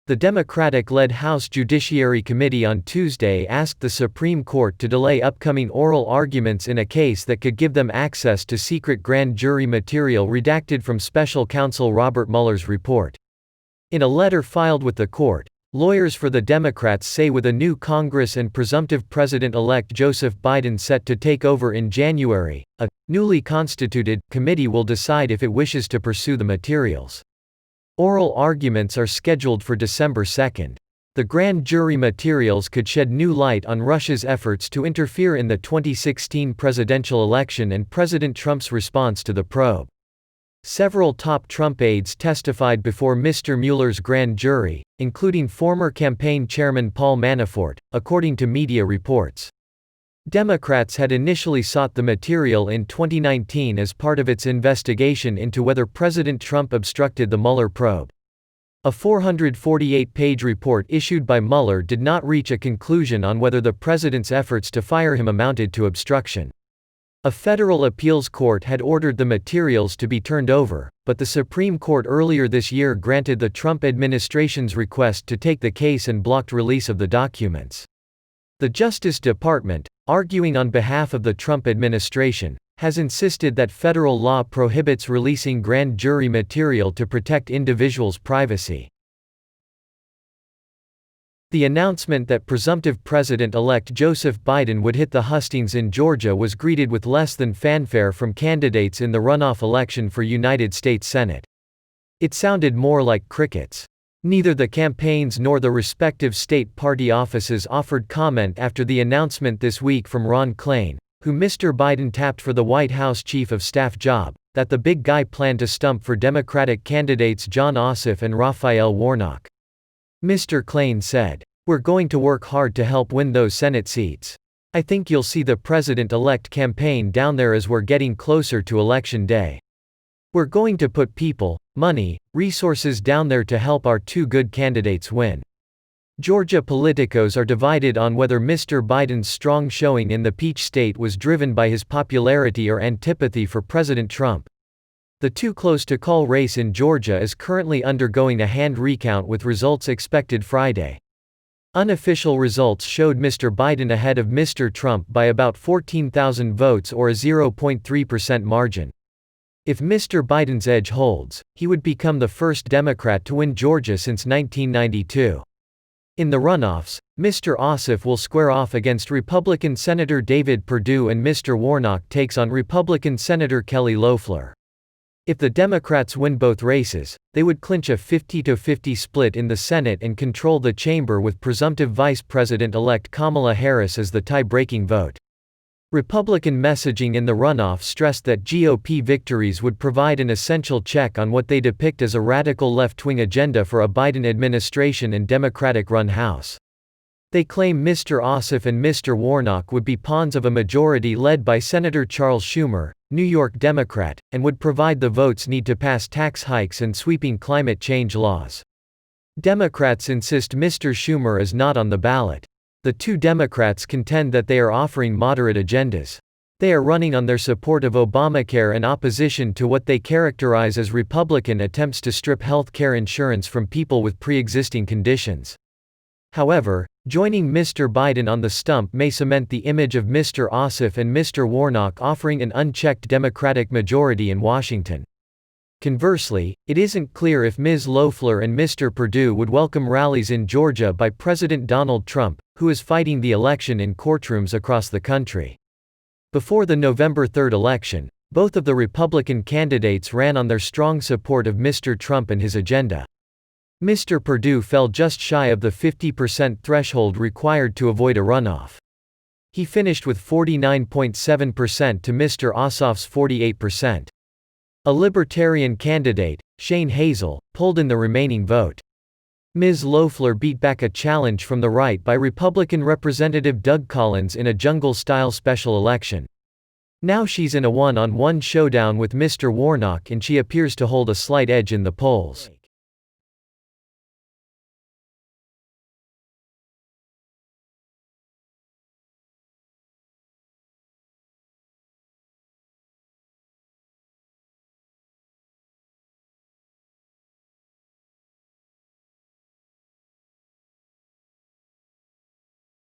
The Democratic-led House Judiciary Committee on Tuesday asked the Supreme Court to delay upcoming oral arguments in a case that could give them access to secret grand jury material redacted from special counsel Robert Mueller's report. In a letter filed with the court, lawyers for the Democrats say with a new Congress and presumptive President-elect Joseph Biden set to take over in January, a newly constituted committee will decide if it wishes to pursue the materials. Oral arguments are scheduled for December 2. The grand jury materials could shed new light on Russia's efforts to interfere in the 2016 presidential election and President Trump's response to the probe. Several top Trump aides testified before Mr. Mueller's grand jury, including former campaign chairman Paul Manafort, according to media reports. Democrats had initially sought the material in 2019 as part of its investigation into whether President Trump obstructed the Mueller probe. A 448-page report issued by Mueller did not reach a conclusion on whether the president's efforts to fire him amounted to obstruction. A federal appeals court had ordered the materials to be turned over, but the Supreme Court earlier this year granted the Trump administration's request to take the case and blocked release of the documents. The Justice Department, arguing on behalf of the Trump administration, has insisted that federal law prohibits releasing grand jury material to protect individuals' privacy. The announcement that presumptive President-elect Joseph Biden would hit the hustings in Georgia was greeted with less than fanfare from candidates in the runoff election for United States Senate. It sounded more like crickets. Neither the campaigns nor the respective state party offices offered comment after the announcement this week from Ron Klain, who Mr. Biden tapped for the White House Chief of Staff job, that the big guy planned to stump for Democratic candidates Jon Ossoff and Raphael Warnock. Mr. Klain said, "We're going to work hard to help win those Senate seats. I think you'll see the president-elect campaign down there as we're getting closer to Election Day. We're going to put people, money, resources down there to help our two good candidates win." Georgia politicos are divided on whether Mr. Biden's strong showing in the Peach State was driven by his popularity or antipathy for President Trump. The too-close-to-call race in Georgia is currently undergoing a hand recount with results expected Friday. Unofficial results showed Mr. Biden ahead of Mr. Trump by about 14,000 votes or a 0.3% margin. If Mr. Biden's edge holds, he would become the first Democrat to win Georgia since 1992. In the runoffs, Mr. Ossoff will square off against Republican Senator David Perdue and Mr. Warnock takes on Republican Senator Kelly Loeffler. If the Democrats win both races, they would clinch a 50-50 split in the Senate and control the chamber with presumptive Vice President-elect Kamala Harris as the tie-breaking vote. Republican messaging in the runoff stressed that GOP victories would provide an essential check on what they depict as a radical left-wing agenda for a Biden administration and Democratic-run House. They claim Mr. Ossoff and Mr. Warnock would be pawns of a majority led by Senator Charles Schumer, New York Democrat, and would provide the votes needed to pass tax hikes and sweeping climate change laws. Democrats insist Mr. Schumer is not on the ballot. The two Democrats contend that they are offering moderate agendas. They are running on their support of Obamacare and opposition to what they characterize as Republican attempts to strip health care insurance from people with pre-existing conditions. However, joining Mr. Biden on the stump may cement the image of Mr. Ossoff and Mr. Warnock offering an unchecked Democratic majority in Washington. Conversely, it isn't clear if Ms. Loeffler and Mr. Perdue would welcome rallies in Georgia by President Donald Trump, who is fighting the election in courtrooms across the country. Before the November 3 election, both of the Republican candidates ran on their strong support of Mr. Trump and his agenda. Mr. Perdue fell just shy of the 50% threshold required to avoid a runoff. He finished with 49.7% to Mr. Ossoff's 48%. A Libertarian candidate, Shane Hazel, pulled in the remaining vote. Ms. Loeffler beat back a challenge from the right by Republican Representative Doug Collins in a jungle-style special election. Now she's in a one-on-one showdown with Mr. Warnock and she appears to hold a slight edge in the polls.